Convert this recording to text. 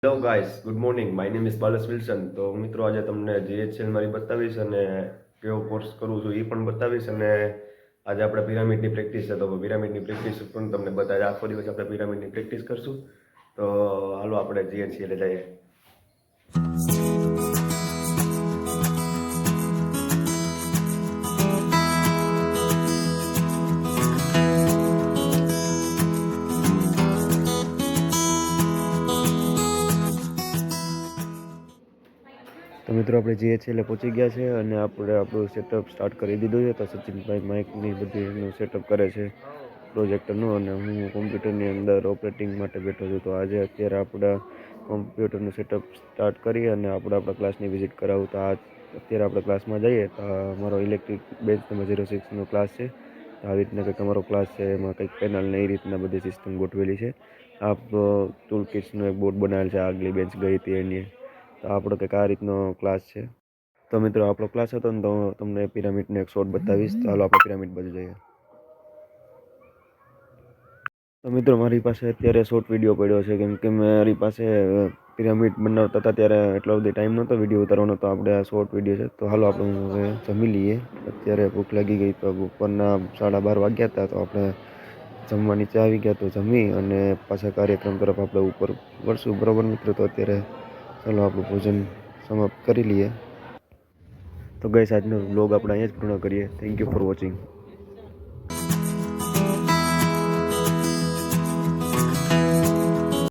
Hello guys, good morning. My name is Balas Wilson. તો મિત્રો આજે તમને જીએચએલ મારી બતાવીશ અને કેવો કોર્સ કરું છું એ પણ બતાવીશ. અને આજે આપણે પિરામિડની પ્રેક્ટિસ છે, તો પિરામિડની પ્રેક્ટિસ પણ તમને બતાવીશ. આખો દિવસ આપણે પિરામિડની પ્રેક્ટિસ કરશું. તો હાલો આપણે જીએચએલ જઈએ. તો મિત્રો આપણે જીએચએલ પહોંચી ગયા છે અને આપણે આપણું સેટઅપ સ્ટાર્ટ કરી દીધું છે. તો સચિનભાઈ માઇકની બધી એનું સેટઅપ કરે છે પ્રોજેક્ટરનું, અને હું કોમ્પ્યુટરની અંદર ઓપરેટિંગ માટે બેઠો છું. તો અત્યારે આપણે કોમ્પ્યુટરનું સેટઅપ સ્ટાર્ટ કરી અને આપણા ક્લાસની વિઝિટ કરાવું. તો અત્યારે આપણે ક્લાસમાં જઈએ તો મારો ઇલેક્ટ્રિક બેન્ચ નંબર 06નો ક્લાસ છે. આવી રીતના કંઈક અમારો ક્લાસ છે, એમાં કંઈક પેનલ ને એ રીતના બધી સિસ્ટમ ગોઠવેલી છે. આપ ટૂલ કિટ્સનો એક બોર્ડ બનાવેલ છે, આગલી બેન્ચ ગઈ હતી એની. તો આપણો કંઈક આ રીતનો ક્લાસ છે. તો મિત્રો આપણો ક્લાસ હતો ને, તો તમને પિરામિડનો એક શોટ બતાવીશ. તો હાલો આપણે પિરામિડ બાજુ જઈએ. તો મિત્રો મારી પાસે અત્યારે શોર્ટ વિડીયો પડ્યો છે, કેમ કે મારી પાસે પિરામિડ બનાવતા હતા ત્યારે એટલો બધો ટાઈમ નહોતો વિડીયો ઉતારવાનો. તો આપણે આ શોર્ટ વિડીયો છે. તો હાલો આપણે હવે જમી લઈએ. અત્યારે ભૂખ લાગી ગઈ, તો બપોરના 12:30 વાગ્યા હતા. તો આપણે જમવા નીચે આવી ગયા, તો જમી અને પાછા કાર્યક્રમ તરફ આપણે ઉપર વળશું. બરાબર મિત્રો, તો અત્યારે ચાલો આપણું ભોજન સમાપ્ત કરી લઈએ. તો ગાઈસ, આજનો વ્લોગ આપણે અહીંયા જ પૂર્ણ કરીએ. Thank you for watching.